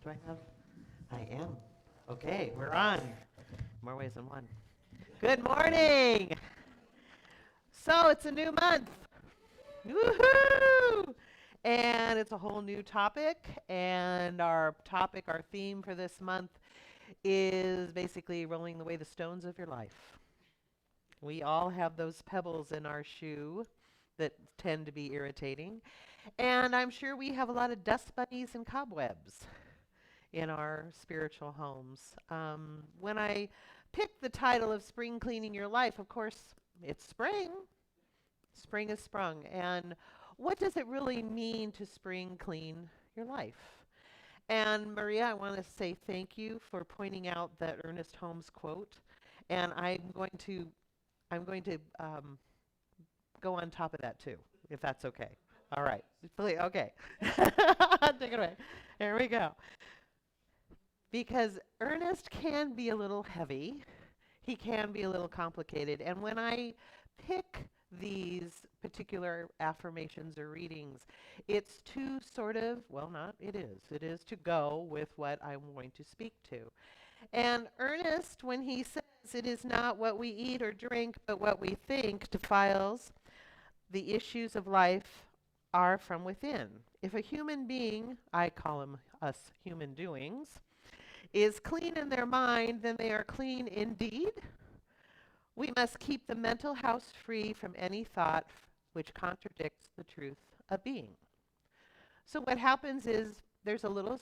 Do I have? I am. Okay, we're on. More ways than one. Good morning. So it's a new month. Woohoo! And it's a whole new topic. And our topic, our theme for this month is basically rolling away the stones of your life. We all have those pebbles in our shoe that tend to be irritating. And I'm sure we have a lot of dust bunnies and cobwebs in our spiritual homes. When I picked the title of Spring Cleaning Your Life, of course, it's spring. Spring has sprung. And what does it really mean to spring clean your life? And Maria, I want to say thank you for pointing out that Ernest Holmes quote. And I'm going to go on top of that too, if that's okay. All right. Okay. Take it away. Here we go. Because Ernest can be a little heavy. He can be a little complicated. And when I pick these particular affirmations or readings, it's to sort of, well, not it is. It is to go with what I'm going to speak to. And Ernest, when he says it is not what we eat or drink, but what we think, defiles the issues of life are from within. If a human being, I call them us human doings, is clean in their mind, then they are clean indeed. We must keep the mental house free from any thought which contradicts the truth of being. So what happens is there's a little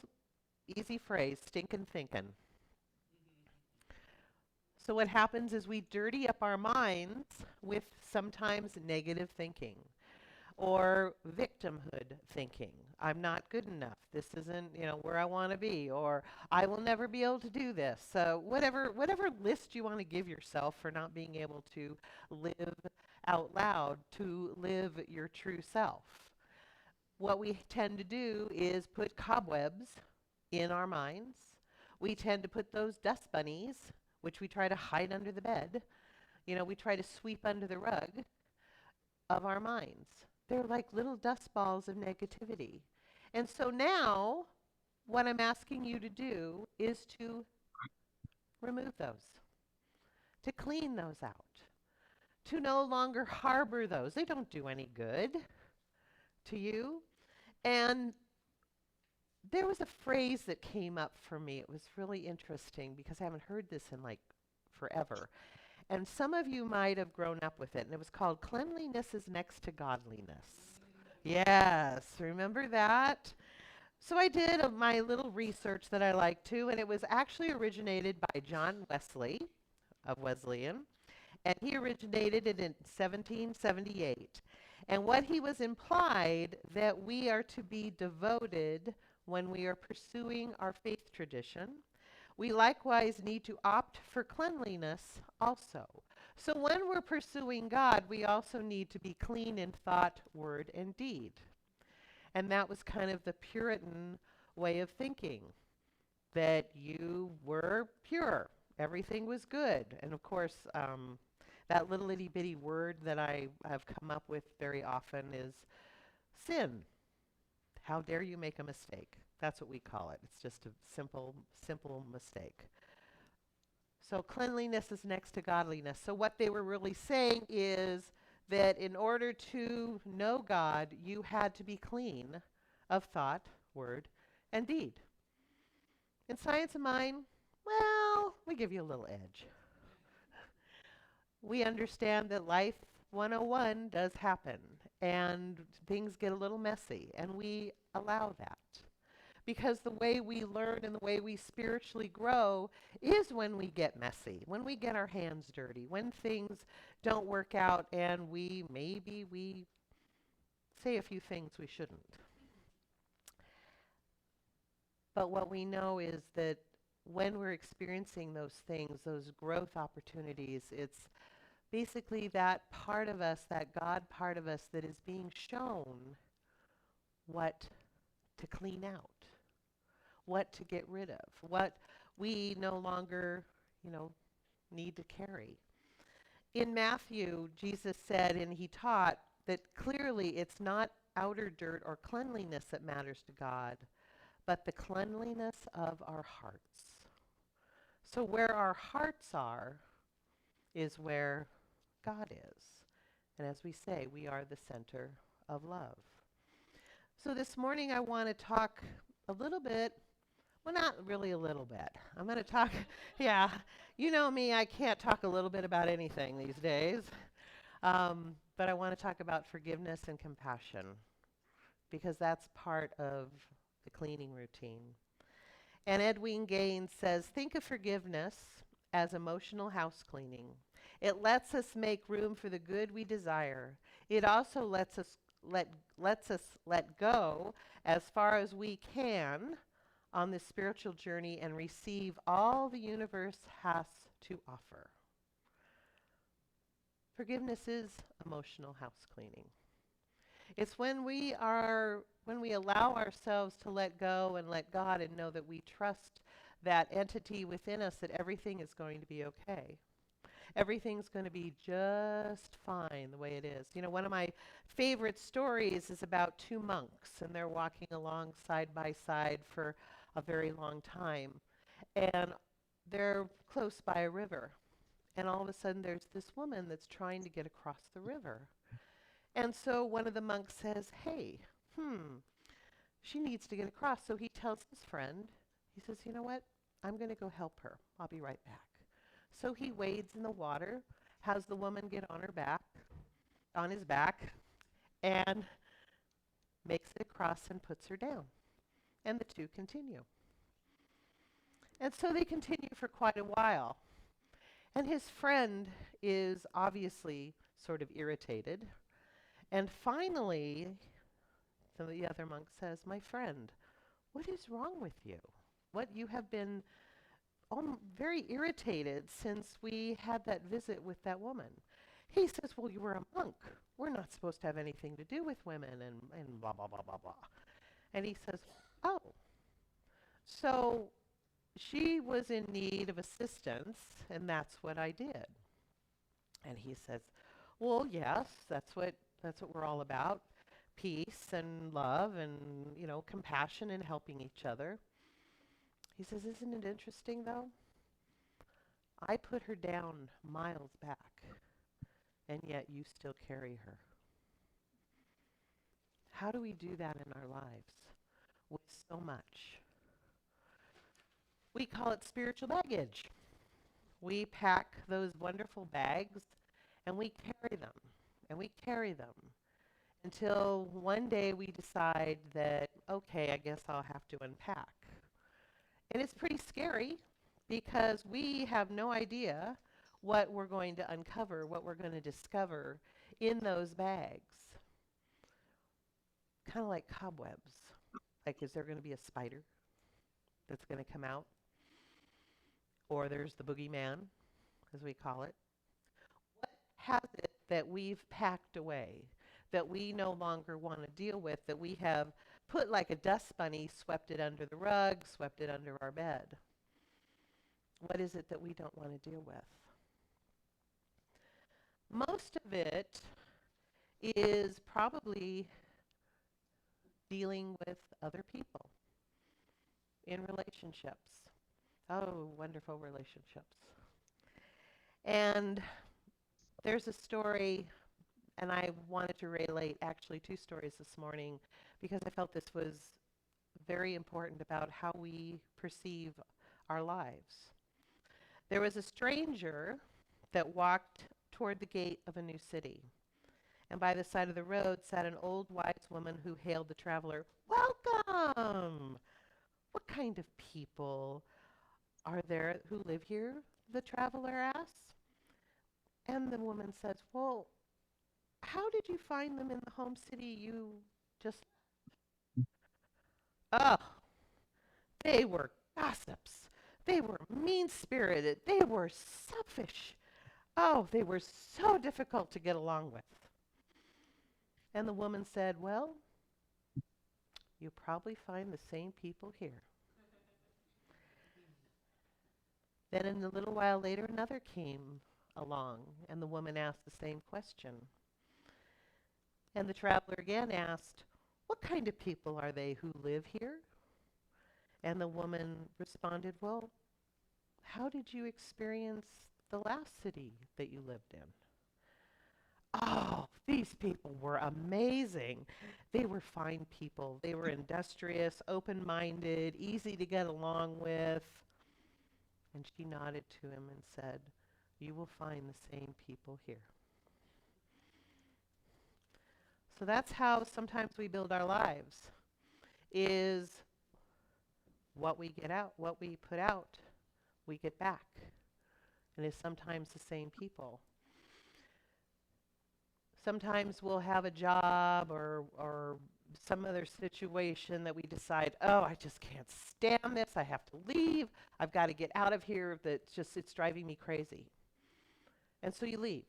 easy phrase, stinkin' thinkin'. So what happens is we dirty up our minds with sometimes negative thinking or victimhood thinking. I'm not good enough. This isn't, where I want to be, or I will never be able to do this. So whatever list you want to give yourself for not being able to live out loud, to live your true self. What we tend to do is put cobwebs in our minds. We tend to put those dust bunnies, which we try to hide under the bed. We try to sweep under the rug of our minds. They're like little dust balls of negativity. And so now, what I'm asking you to do is to remove those, to clean those out, to no longer harbor those. They don't do any good to you. And there was a phrase that came up for me. It was really interesting because I haven't heard this in like forever. And some of you might have grown up with it, and it was called cleanliness is next to godliness. Yes, remember that? So I did my little research that I like to, and it was actually originated by John Wesley of Wesleyan, and he originated it in 1778. And what he was implied that we are to be devoted when we are pursuing our faith tradition. We likewise need to opt for cleanliness also. So when we're pursuing God, we also need to be clean in thought, word, and deed. And that was kind of the Puritan way of thinking, that you were pure. Everything was good. And of course, that little itty bitty word that I have come up with very often is sin. How dare you make a mistake? That's what we call it. It's just a simple mistake. So cleanliness is next to godliness. So what they were really saying is that in order to know God, you had to be clean of thought, word, and deed. In Science of Mind, well, we give you a little edge. We understand that life 101 does happen, and things get a little messy, and we allow that. Because the way we learn and the way we spiritually grow is when we get messy, when we get our hands dirty, when things don't work out and we say a few things we shouldn't. But what we know is that when we're experiencing those things, those growth opportunities, it's basically that part of us, that God part of us that is being shown what to clean out, what to get rid of, what we no longer, need to carry. In Matthew, Jesus said, and he taught that clearly it's not outer dirt or cleanliness that matters to God, but the cleanliness of our hearts. So where our hearts are is where God is. And as we say, we are the center of love. So this morning I want to talk a little bit, well, not really a little bit. I'm going to talk, yeah, you know me, I can't talk a little bit about anything these days. But I want to talk about forgiveness and compassion because that's part of the cleaning routine. And Edwin Gaines says, think of forgiveness as emotional house cleaning. It lets us make room for the good we desire. It also lets us let go as far as we can on this spiritual journey and receive all the universe has to offer. Forgiveness is emotional house cleaning. It's when we allow ourselves to let go and let God and know that we trust that entity within us that everything is going to be okay. Everything's going to be just fine the way it is. You know, one of my favorite stories is about two monks, and they're walking along side by side for a very long time. And they're close by a river. And all of a sudden, there's this woman that's trying to get across the river. And so one of the monks says, hey, she needs to get across. So he tells his friend, he says, you know what? I'm going to go help her. I'll be right back. So he wades in the water, has the woman get on his back, and makes it across and puts her down. And the two continue. And so they continue for quite a while. And his friend is obviously sort of irritated. And finally, the other monk says, my friend, what is wrong with you? What you have been very irritated since we had that visit with that woman. He says, well, you were a monk. We're not supposed to have anything to do with women and blah, blah, blah, blah, blah. And he says, oh, so she was in need of assistance, and that's what I did. And he says, well, yes, that's what we're all about. Peace and love and, compassion and helping each other. He says, isn't it interesting, though? I put her down miles back, and yet you still carry her. How do we do that in our lives with so much? We call it spiritual baggage. We pack those wonderful bags, and we carry them, and we carry them until one day we decide that, okay, I guess I'll have to unpack. And it's pretty scary because we have no idea what we're going to uncover, what we're going to discover in those bags. Kind of like cobwebs. Like, is there going to be a spider that's going to come out? Or there's the boogeyman, as we call it. What has it that we've packed away, that we no longer want to deal with, that we have put like a dust bunny, swept it under the rug, swept it under our bed? What is it that we don't want to deal with? Most of it is probably dealing with other people in relationships. Oh, wonderful relationships. And there's a story, and I wanted to relate actually two stories this morning because I felt this was very important about how we perceive our lives. There was a stranger that walked toward the gate of a new city. And by the side of the road sat an old wise woman who hailed the traveler, "Welcome! What kind of people are there who live here?" the traveler asks. And the woman says, "Well, how did you find them in the home city you just..." Oh, they were gossips. They were mean-spirited. They were selfish. Oh, they were so difficult to get along with. And the woman said, "Well, you probably find the same people here." Then in a little while later, another came along, and the woman asked the same question. And the traveler again asked, "What kind of people are they who live here?" And the woman responded, well, how did you experience the last city that you lived in? Oh, these people were amazing. They were fine people. They were industrious, open-minded, easy to get along with. And she nodded to him and said, you will find the same people here. So that's how sometimes we build our lives, is what we get out, what we put out, we get back. And it's sometimes the same people. Sometimes we'll have a job or some other situation that we decide, oh, I just can't stand this. I have to leave. I've got to get out of here. It's driving me crazy. And so you leave.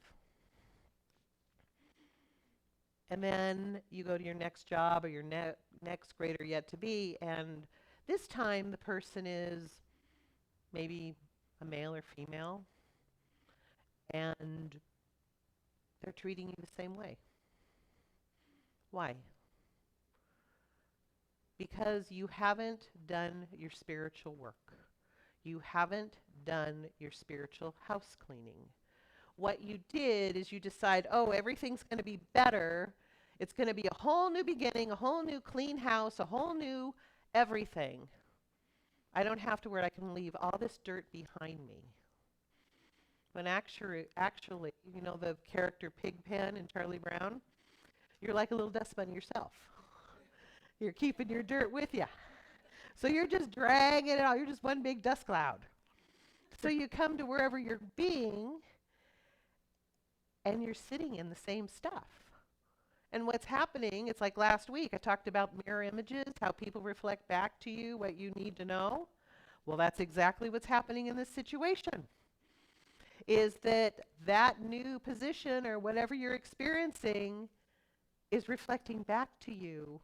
And then you go to your next job or your next greater yet to be, and this time the person is maybe a male or female, and they're treating you the same way. Why? Because you haven't done your spiritual work. You haven't done your spiritual house cleaning. What you did is you decide, oh, everything's going to be better. It's going to be a whole new beginning, a whole new clean house, a whole new everything. I don't have to worry. I can leave all this dirt behind me. When actually, you know the character Pigpen in Charlie Brown? You're like a little dust bunny yourself. You're keeping your dirt with you. So you're just dragging it out. You're just one big dust cloud. So you come to wherever you're being, and you're sitting in the same stuff. And what's happening, it's like last week, I talked about mirror images, how people reflect back to you what you need to know. Well, that's exactly what's happening in this situation. Is that new position or whatever you're experiencing is reflecting back to you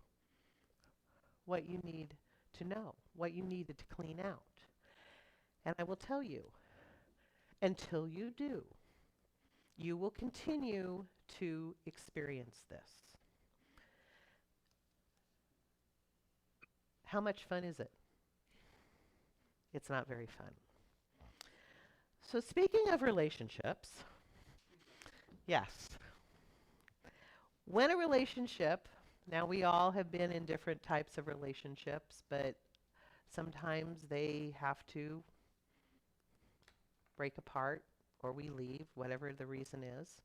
what you need to know, what you needed to clean out. And I will tell you, until you do, you will continue to experience this. How much fun is it? It's not very fun. So speaking of relationships, yes. When a relationship, now we all have been in different types of relationships, but sometimes they have to break apart or we leave, whatever the reason is.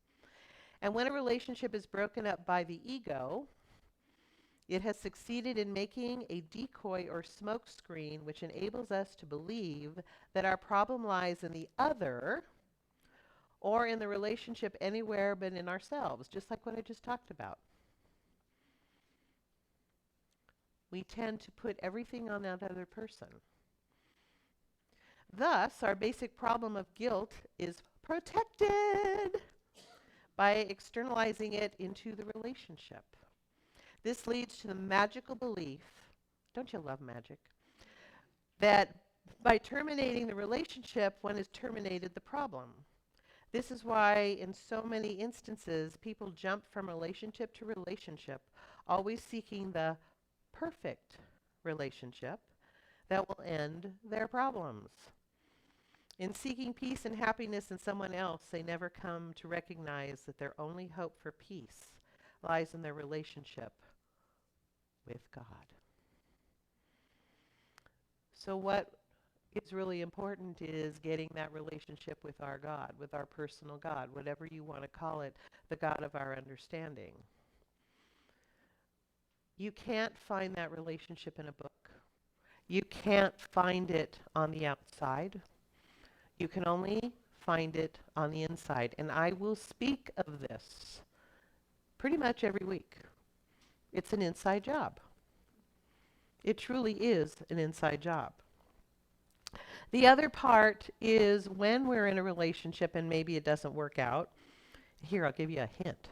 And when a relationship is broken up by the ego, it has succeeded in making a decoy or smokescreen which enables us to believe that our problem lies in the other or in the relationship anywhere but in ourselves, just like what I just talked about. We tend to put everything on that other person. Thus, our basic problem of guilt is protected by externalizing it into the relationship. This leads to the magical belief, don't you love magic, that by terminating the relationship, one has terminated the problem. This is why in so many instances, people jump from relationship to relationship, always seeking the perfect relationship that will end their problems. In seeking peace and happiness in someone else, they never come to recognize that their only hope for peace lies in their relationship with God. So what is really important is getting that relationship with our God, with our personal God, whatever you want to call it, the God of our understanding. You can't find that relationship in a book. You can't find it on the outside. You can only find it on the inside. And I will speak of this pretty much every week. It's an inside job. It truly is an inside job. The other part is when we're in a relationship and maybe it doesn't work out. Here, I'll give you a hint.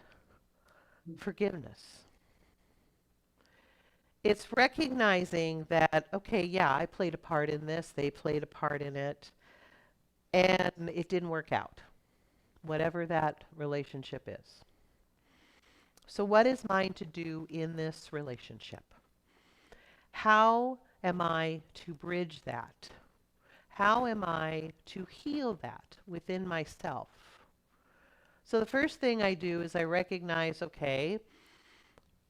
Forgiveness. It's recognizing that, okay, yeah, I played a part in this, they played a part in it, and it didn't work out, whatever that relationship is. So what is mine to do in this relationship? How am I to bridge that? How am I to heal that within myself? So the first thing I do is I recognize, okay,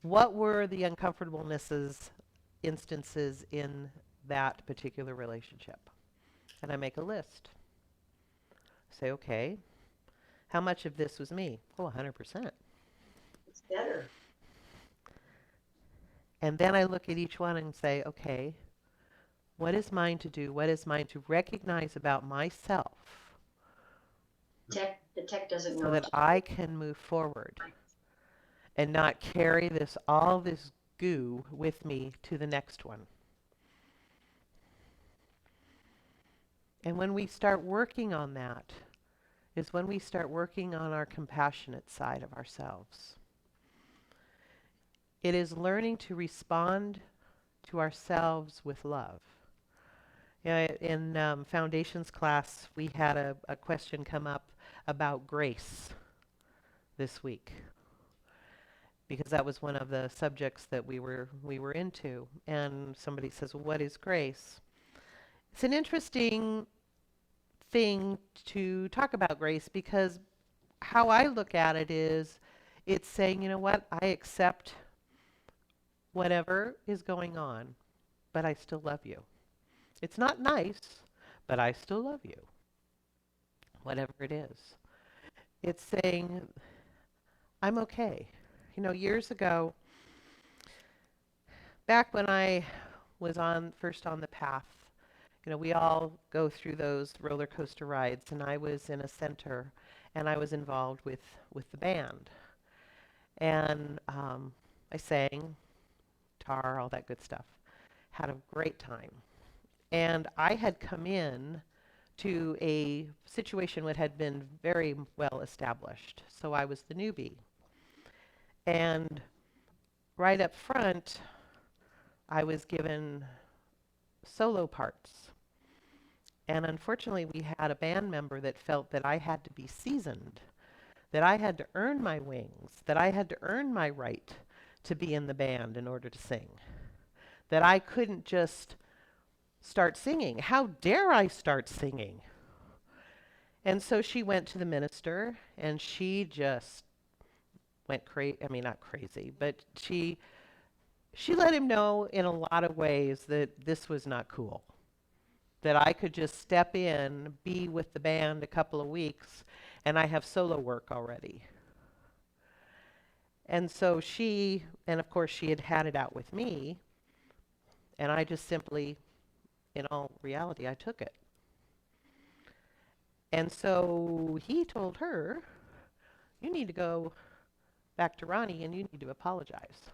what were the uncomfortablenesses, instances in that particular relationship? And I make a list. Say, okay, how much of this was me? Oh, 100%. It's better. And then I look at each one and say, okay, what is mine to do? What is mine to recognize about myself The tech doesn't so know that what to I can move forward and not carry all this goo with me to the next one? And when we start working on that is when we start working on our compassionate side of ourselves. It is learning to respond to ourselves with love. In foundations class, we had a question come up about grace this week because that was one of the subjects that we were into. And somebody says, well, what is grace? It's an interesting thing to talk about grace because how I look at it is it's saying, you know what, I accept whatever is going on, but I still love you. It's not nice, but I still love you, whatever it is. It's saying, I'm okay. You know, years ago, back when I was first on the path, you know, we all go through those roller coaster rides, and I was in a center, and I was involved with the band. And I sang, guitar, all that good stuff. Had a great time. And I had come in to a situation that had been very well established. So I was the newbie. And right up front, I was given solo parts. And unfortunately, we had a band member that felt that I had to be seasoned, that I had to earn my wings, that I had to earn my right to be in the band in order to sing, that I couldn't just start singing. How dare I start singing? And so she went to the minister and she just went crazy. I mean, not crazy, but she let him know in a lot of ways that this was not cool. That I could just step in, be with the band a couple of weeks, and I have solo work already. And so and of course she had it out with me, and I just simply, in all reality, I took it. And so he told her, you need to go back to Ronnie and you need to apologize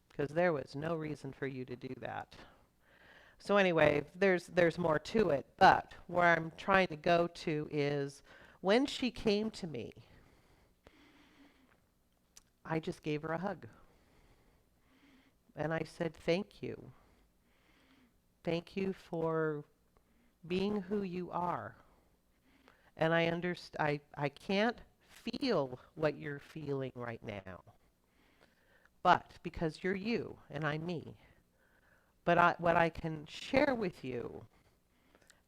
because there was no reason for you to do that. So anyway, there's more to it, but where I'm trying to go to is when she came to me, I just gave her a hug. And I said, thank you. Thank you for being who you are. And I can't feel what you're feeling right now. But because you're you and I'm me. But what I can share with you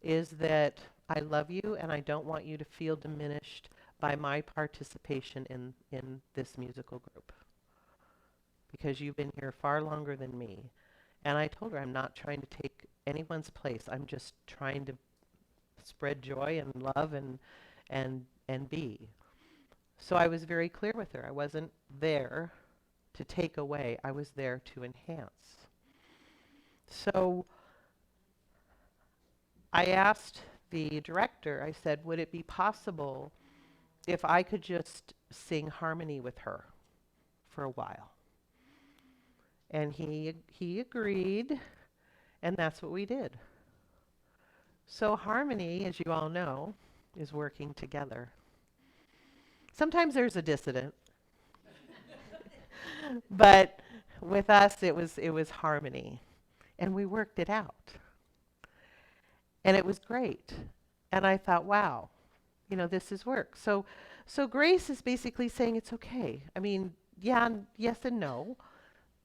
is that I love you and I don't want you to feel diminished by my participation in this musical group. Because you've been here far longer than me. And I told her I'm not trying to take anyone's place. I'm just trying to spread joy and love and be. So I was very clear with her. I wasn't there to take away. I was there to enhance. So I asked the director, I said, would it be possible if I could just sing harmony with her for a while? And he agreed, and that's what we did. So harmony, as you all know, is working together. Sometimes there's a dissident, but with us it was harmony, and we worked it out. And it was great. And I thought, wow, you know, this is work. So grace is basically saying it's okay. I mean, yeah, yes and no,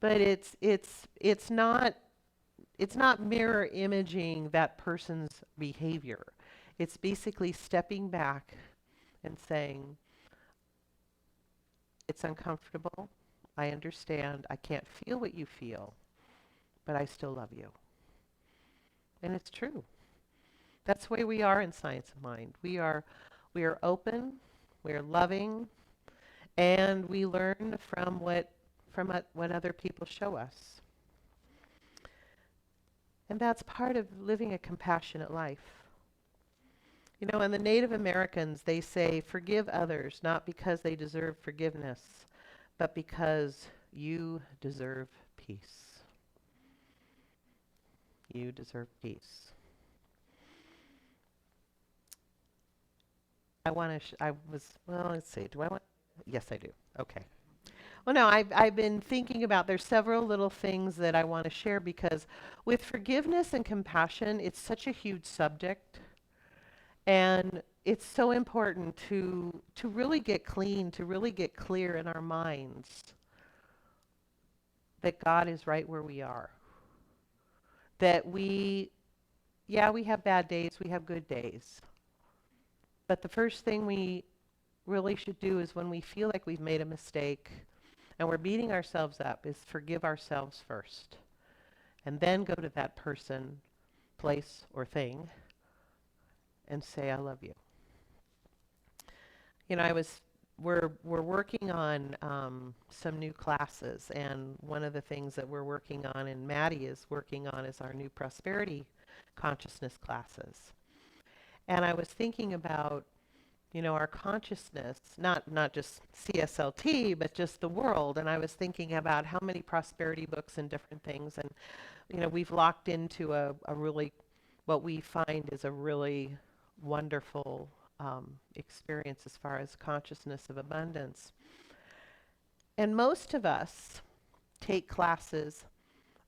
but it's not it's not mirror imaging that person's behavior. It's basically stepping back and saying, it's uncomfortable. I understand. I can't feel what you feel, but I still love you. And it's true. That's the way we are in Science of Mind. We are open, we are loving, and we learn from what other people show us. And that's part of living a compassionate life. You know, and the Native Americans, they say, forgive others, not because they deserve forgiveness, but because you deserve peace. You deserve peace. Well, let's see, do I want, yes, I do. Okay. Well, no, I've been thinking about, there's several little things that I want to share because with forgiveness and compassion, it's such a huge subject. And it's so important to really get clean, to really get clear in our minds that God is right where we are. That we have bad days, we have good days. But the first thing we really should do is when we feel like we've made a mistake and we're beating ourselves up is forgive ourselves first. And then go to that person, place, or thing and say, I love you. You know, we're working on some new classes, and one of the things that we're working on, and Maddie is working on, is our new prosperity consciousness classes. And I was thinking about, you know, our consciousness, not just CSLT, but just the world. And I was thinking about how many prosperity books and different things, and you know, we've locked into a really, what we find is a really wonderful experience as far as consciousness of abundance. And most of us take classes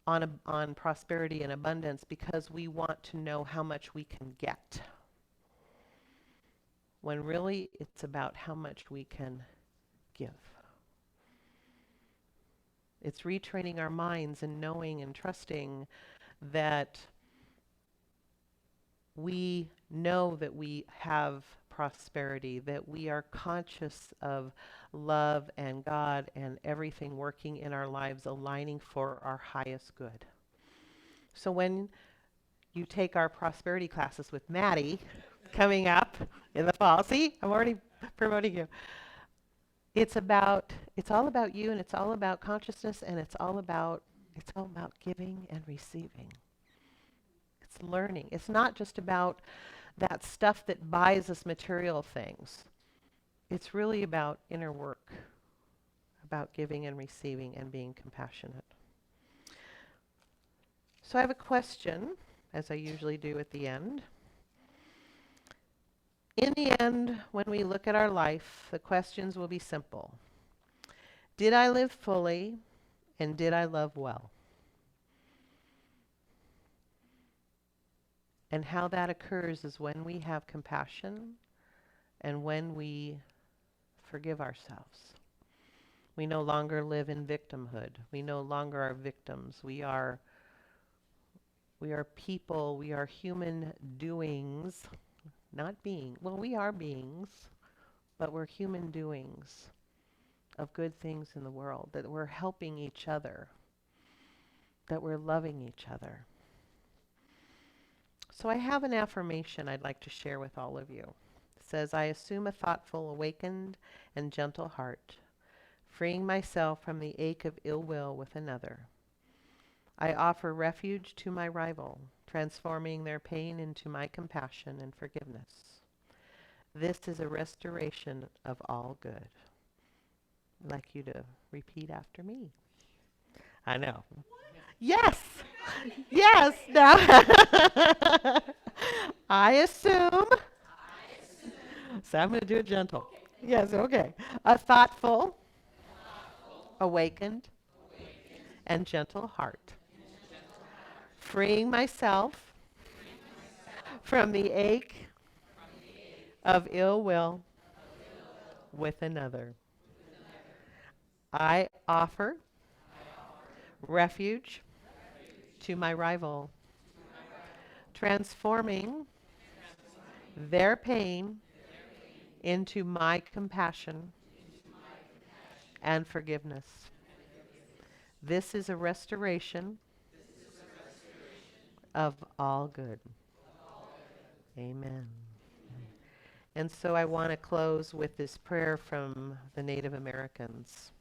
on prosperity and abundance because we want to know how much we can get. When really it's about how much we can give. It's retraining our minds and knowing and trusting that we know that we have prosperity, that we are conscious of love and God and everything working in our lives, aligning for our highest good. So when you take our prosperity classes with Maddie coming up in the fall, see, I'm already promoting you. It's all about you, and it's all about consciousness, and it's all about giving and receiving. It's learning. It's not just about that stuff that buys us material things. It's really about inner work, about giving and receiving and being compassionate. So I have a question, as I usually do at the end. In the end, when we look at our life, the questions will be simple. Did I live fully, and did I love well? And how that occurs is when we have compassion and when we forgive ourselves. We no longer live in victimhood. We no longer are victims. We are people. We are human doings, not being. Well, we are beings, but we're human doings of good things in the world, that we're helping each other, that we're loving each other. So I have an affirmation I'd like to share with all of you. It says, I assume a thoughtful, awakened, and gentle heart, freeing myself from the ache of ill will with another. I offer refuge to my rival, transforming their pain into my compassion and forgiveness. This is a restoration of all good. I'd like you to repeat after me. I know. Yes. Yes. Now, I assume. So I'm going to do it gentle. Yes, okay. A thoughtful, awakened, and gentle heart. Freeing myself from the ache of ill will with another. I offer refuge to my rival, transforming their pain into my compassion and forgiveness. This is a restoration of all good. Amen. And so I want to close with this prayer from the Native Americans.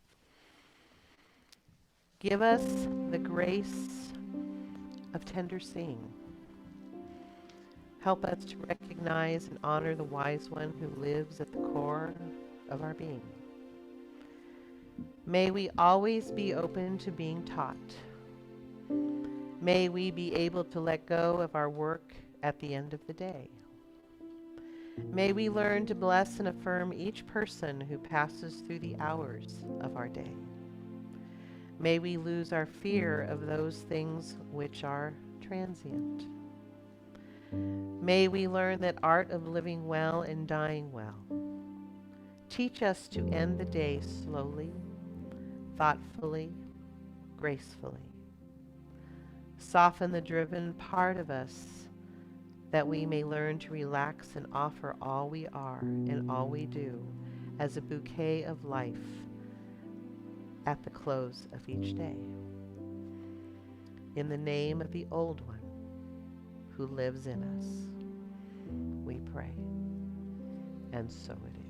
Give us the grace of tender seeing. Help us to recognize and honor the wise one who lives at the core of our being. May we always be open to being taught. May we be able to let go of our work at the end of the day. May we learn to bless and affirm each person who passes through the hours of our day. May we lose our fear of those things which are transient. May we learn that art of living well and dying well. Teach us to end the day slowly, thoughtfully, gracefully. Soften the driven part of us that we may learn to relax and offer all we are and all we do as a bouquet of life at the close of each day. In the name of the Old One who lives in us, we pray. And so it is.